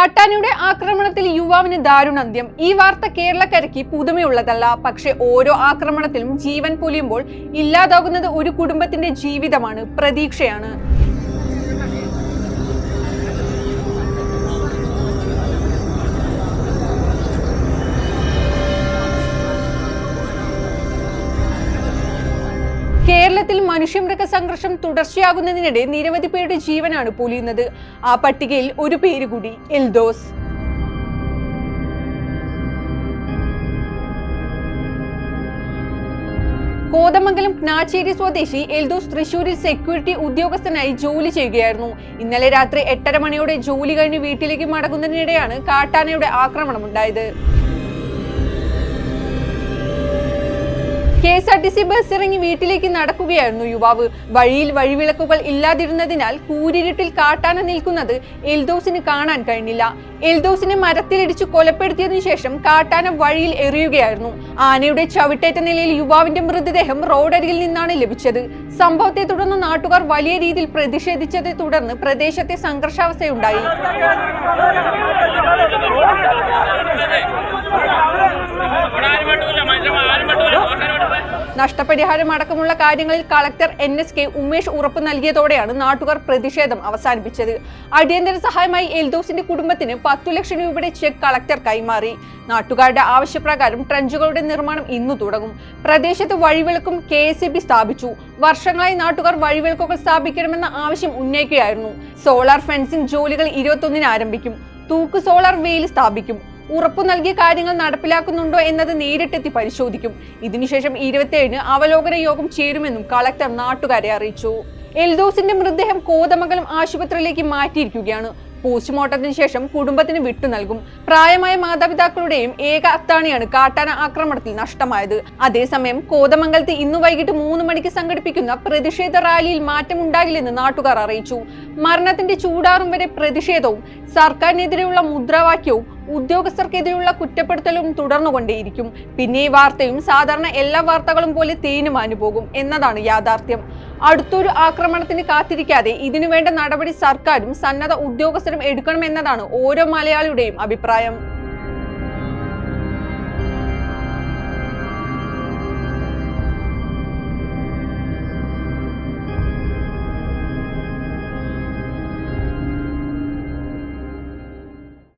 കാട്ടാനയുടെ ആക്രമണത്തിൽ യുവാവിന് ദാരുണാന്ത്യം. ഈ വാർത്ത കേരളക്കരയ്ക്ക് പുതുമയുള്ളതല്ല. പക്ഷെ ഓരോ ആക്രമണത്തിലും ജീവൻ പൊലിയുമ്പോൾ ഇല്ലാതാകുന്നത് ഒരു കുടുംബത്തിന്റെ ജീവിതമാണ്, പ്രതീക്ഷയാണ്. കേരളത്തിൽ മനുഷ്യമൃഗ സംഘർഷം തുടർച്ചയാകുന്നതിനിടെ നിരവധി പേരുടെ ജീവനാണ് പൊലിയുന്നത്. ആ പട്ടികയിൽ ഒരു പേര് കൂടി, എൽദോസ്. കോതമംഗലം ക്നാച്ചേരി സ്വദേശി എൽദോസ് തൃശൂരിൽ സെക്യൂരിറ്റി ഉദ്യോഗസ്ഥനായി ജോലി ചെയ്യുകയായിരുന്നു. ഇന്നലെ രാത്രി 8:30 മണിയോടെ ജോലി കഴിഞ്ഞ് വീട്ടിലേക്ക് മടങ്ങുന്നതിനിടെയാണ് കാട്ടാനയുടെ ആക്രമണമുണ്ടായത്. KSRTC ബസ് ഇറങ്ങി വീട്ടിലേക്ക് നടക്കുകയായിരുന്നു യുവാവ്. വഴിയിൽ വഴിവിളക്കുകൾ ഇല്ലാതിരുന്നതിനാൽ കൂരിരുട്ടിൽ കാട്ടാന നിൽക്കുന്നത് എൽദോസിന് കാണാൻ കഴിഞ്ഞില്ല. എൽദോസിനെ മരത്തിലിടിച്ച് കൊലപ്പെടുത്തിയതിനു ശേഷം കാട്ടാന വഴിയിൽ എറിയുകയായിരുന്നു. ആനയുടെ ചവിട്ടേറ്റ നിലയിൽ യുവാവിന്റെ മൃതദേഹം റോഡരികിൽ നിന്നാണ് ലഭിച്ചത്. സംഭവത്തെ തുടർന്ന് നാട്ടുകാർ വലിയ രീതിയിൽ പ്രതിഷേധിച്ചതെ തുടർന്ന് പ്രദേശത്തെ സംഘർഷാവസ്ഥയുണ്ടായി. നഷ്ടപരിഹാരം അടക്കമുള്ള കാര്യങ്ങളിൽ കളക്ടർ NSK ഉമേഷ് ഉറപ്പ് നൽകിയതോടെയാണ് നാട്ടുകാർ പ്രതിഷേധം അവസാനിപ്പിച്ചത്. അടിയന്തര സഹായമായി എൽദോസിന്റെ കുടുംബത്തിന് 10 ലക്ഷം രൂപയുടെ ചെക്ക് കളക്ടർ കൈമാറി. നാട്ടുകാരുടെ ആവശ്യപ്രകാരം ട്രഞ്ചുകളുടെ നിർമ്മാണം ഇന്നു തുടങ്ങും. പ്രദേശത്ത് വഴിവിളക്കും KSEB സ്ഥാപിച്ചു. വർഷങ്ങളായി നാട്ടുകാർ വഴിവിളക്കുകൾ സ്ഥാപിക്കണമെന്ന ആവശ്യം ഉന്നയിക്കുകയായിരുന്നു. സോളാർ ഫെൻസിംഗ് ജോലികൾ 21-ന് ആരംഭിക്കും. തൂക്ക് സോളാർ വേലി സ്ഥാപിക്കും. ഉറപ്പു നൽകിയ കാര്യങ്ങൾ നടപ്പിലാക്കുന്നുണ്ടോ എന്നത് നേരിട്ടെത്തി പരിശോധിക്കും. ഇതിനുശേഷം 27-ന് അവലോകന യോഗം ചേരുമെന്നും കളക്ടർ നാട്ടുകാരെ അറിയിച്ചു. എൽദോസിന്റെ മൃതദേഹം കോതമംഗലം ആശുപത്രിയിലേക്ക് മാറ്റിയിരിക്കുകയാണ്. പോസ്റ്റ്മോർട്ടത്തിന് ശേഷം കുടുംബത്തിന് വിട്ടു നൽകും. പ്രായമായ മാതാപിതാക്കളുടെയും ഏക അത്താണിയാണ് കാട്ടാന ആക്രമണത്തിൽ നഷ്ടമായത്. അതേസമയം കോതമംഗലത്ത് ഇന്നു വൈകിട്ട് 3 മണിക്ക് സംഘടിപ്പിക്കുന്ന പ്രതിഷേധ റാലിയിൽ മാറ്റമുണ്ടാകില്ലെന്ന് നാട്ടുകാർ അറിയിച്ചു. മരണത്തിന്റെ ചൂടാറും വരെ പ്രതിഷേധവും സർക്കാരിനെതിരെയുള്ള മുദ്രാവാക്യവും ഉദ്യോഗസ്ഥർക്കെതിരെയുള്ള കുറ്റപ്പെടുത്തലും തുടർന്നുകൊണ്ടേയിരിക്കും. പിന്നെ ഈ വാർത്തയും സാധാരണ എല്ലാ വാർത്തകളും പോലെ തേനുമാഞ്ഞു പോകും എന്നതാണ് യാഥാർത്ഥ്യം. അടുത്തൊരു ആക്രമണത്തിന് കാത്തിരിക്കാതെ ഇതിനുവേണ്ട നടപടി സർക്കാരും സന്നദ്ധ ഉദ്യോഗസ്ഥരും എടുക്കണമെന്നതാണ് ഓരോ മലയാളിയുടെയും അഭിപ്രായം.